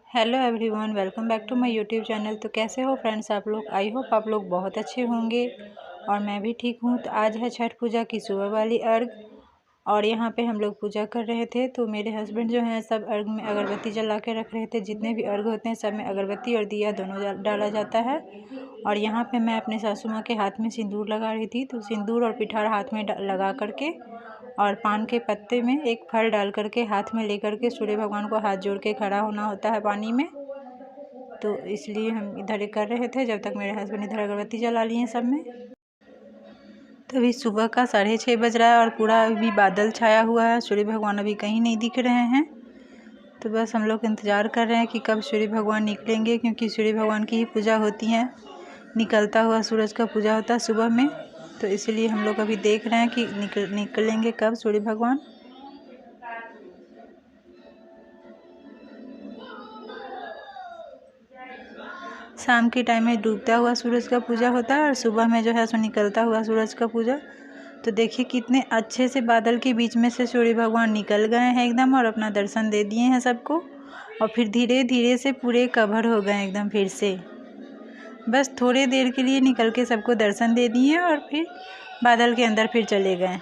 Hello everyone, welcome back to my YouTube channel. तो कैसे हो फ्रेंड्स आप लोग? आई होप आप लोग बहुत अच्छे होंगे और मैं भी ठीक हूँ। तो आज है छठ पूजा की सुबह वाली अर्घ और यहाँ पे हम लोग पूजा कर रहे थे। तो मेरे हस्बैंड जो हैं सब अर्घ में अगरबत्ती जला के रख रहे थे। जितने भी अर्घ होते हैं सब में अगरबत्ती और दिया दोनों डाला जाता है। और यहाँ पे मैं अपने सासू माँ के हाथ में सिंदूर लगा रही थी। तो सिंदूर और पिठार हाथ में लगा करके और पान के पत्ते में एक फल डाल करके हाथ में लेकर के सूर्य भगवान को हाथ जोड़ के खड़ा होना होता है पानी में। तो इसलिए हम इधर कर रहे थे जब तक मेरे हस्बैंड इधर अगरबत्ती जला लिए सब में। तो अभी सुबह का 6:30 बज रहा है और पूरा अभी बादल छाया हुआ है। सूर्य भगवान अभी कहीं नहीं दिख रहे हैं। तो बस हम लोग इंतज़ार कर रहे हैं कि कब सूर्य भगवान निकलेंगे, क्योंकि सूर्य भगवान की ही पूजा होती है। निकलता हुआ सूरज का पूजा होता है सुबह में। तो इसलिए हम लोग अभी देख रहे हैं कि निकलेंगे कब सूर्य भगवान। शाम के टाइम में डूबता हुआ सूरज का पूजा होता है और सुबह में जो है सो निकलता हुआ सूरज का पूजा। तो देखिए कितने अच्छे से बादल के बीच में से सूर्य भगवान निकल गए हैं एकदम और अपना दर्शन दे दिए हैं सबको। और फिर धीरे धीरे से पूरे कवर हो गए एकदम। फिर से बस थोड़ी देर के लिए निकल के सबको दर्शन दे दिए और फिर बादल के अंदर फिर चले गए।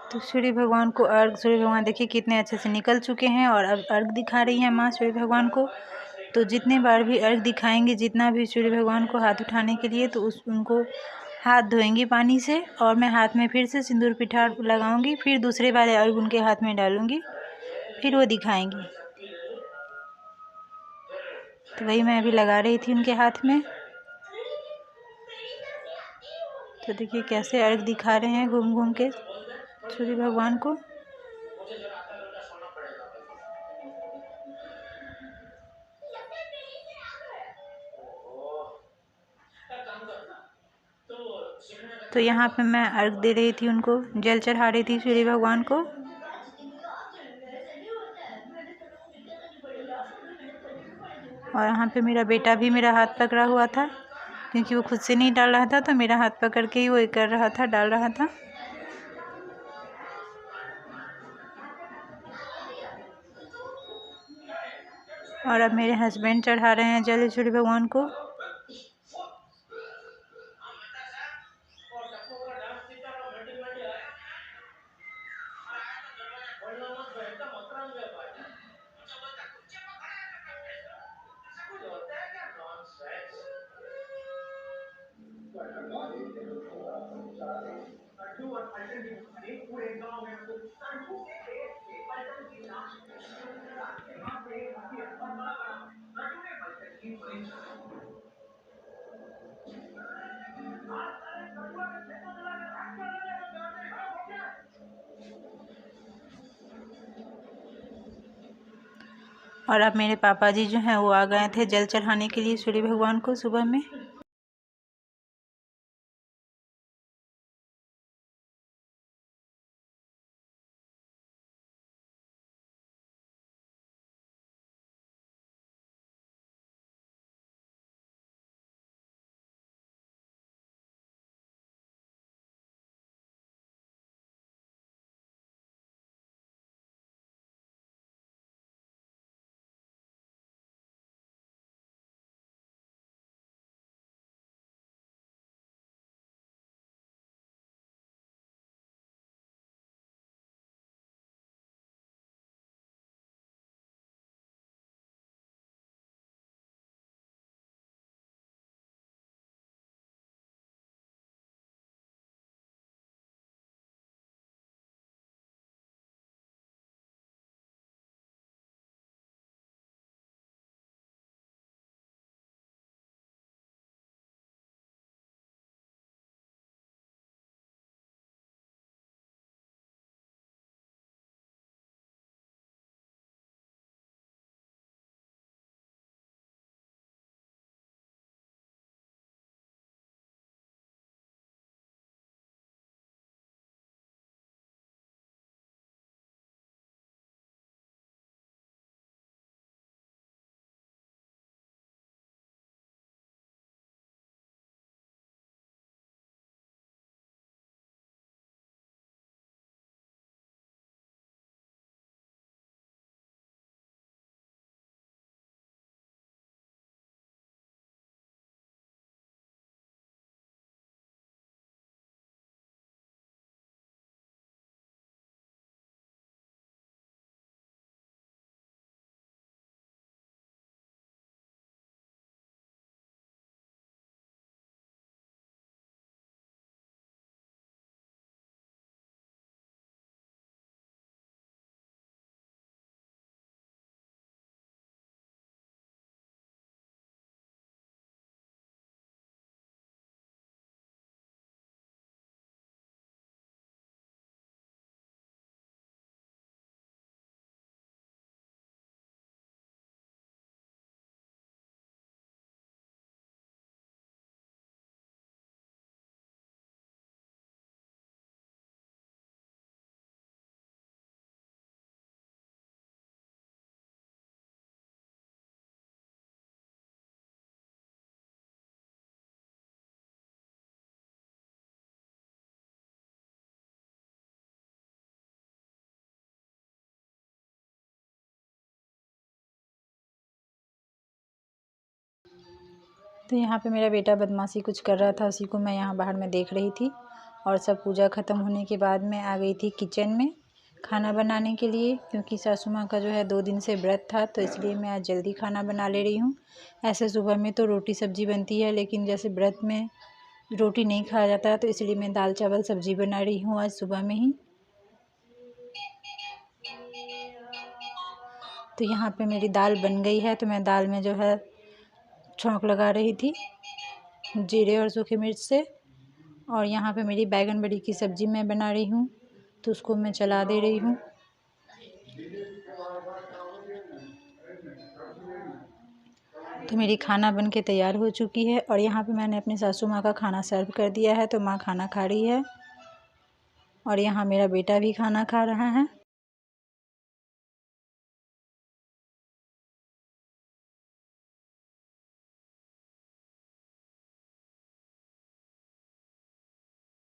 तो सूर्य भगवान को सूर्य भगवान देखिए कितने अच्छे से निकल चुके हैं और अब अर्घ दिखा रही है माँ सूर्य भगवान को। तो जितने बार भी अर्घ दिखाएंगे, जितना भी सूर्य भगवान को हाथ उठाने के लिए, तो उनको हाथ धोएंगी पानी से और मैं हाथ में फिर से सिंदूर पिठार लगाऊंगी। फिर दूसरे वाले अर्घ उनके हाथ में डालूंगी, फिर वो दिखाएंगी। तो वही मैं अभी लगा रही थी उनके हाथ में। तो देखिए कैसे अर्घ दिखा रहे हैं घूम घूम के सूर्य भगवान को। तो यहाँ पे मैं अर्घ दे रही थी उनको, जल चढ़ा रही थी सूर्य भगवान को। और यहाँ पे मेरा बेटा भी मेरा हाथ पकड़ा हुआ था, क्योंकि वो खुद से नहीं डाल रहा था, तो मेरा हाथ पकड़ के ही वो कर रहा था, डाल रहा था। और अब मेरे हस्बैंड चढ़ा रहे हैं जल सूर्य भगवान को। और अब मेरे पापा जी जो हैं वो आ गए थे जल चढ़ाने के लिए सूर्य भगवान को सुबह में। तो यहाँ पे मेरा बेटा बदमाशी कुछ कर रहा था, उसी को मैं यहाँ बाहर में देख रही थी। और सब पूजा ख़त्म होने के बाद मैं आ गई थी किचन में खाना बनाने के लिए, क्योंकि सासू माँ का जो है 2 दिन से व्रत था, तो इसलिए मैं आज जल्दी खाना बना ले रही हूँ। ऐसे सुबह में तो रोटी सब्ज़ी बनती है, लेकिन जैसे व्रत में रोटी नहीं खाया जाता है, तो इसलिए मैं दाल चावल सब्ज़ी बना रही हूँ आज सुबह में ही। तो यहाँ पे मेरी दाल बन गई है, तो मैं दाल में जो है छौंक लगा रही थी जीरे और सूखी मिर्च से। और यहाँ पे मेरी बैगन बड़ी की सब्ज़ी मैं बना रही हूँ, तो उसको मैं चला दे रही हूँ। तो मेरी खाना बन के तैयार हो चुकी है और यहाँ पे मैंने अपनी सासू माँ का खाना सर्व कर दिया है, तो माँ खाना खा रही है और यहाँ मेरा बेटा भी खाना खा रहा है।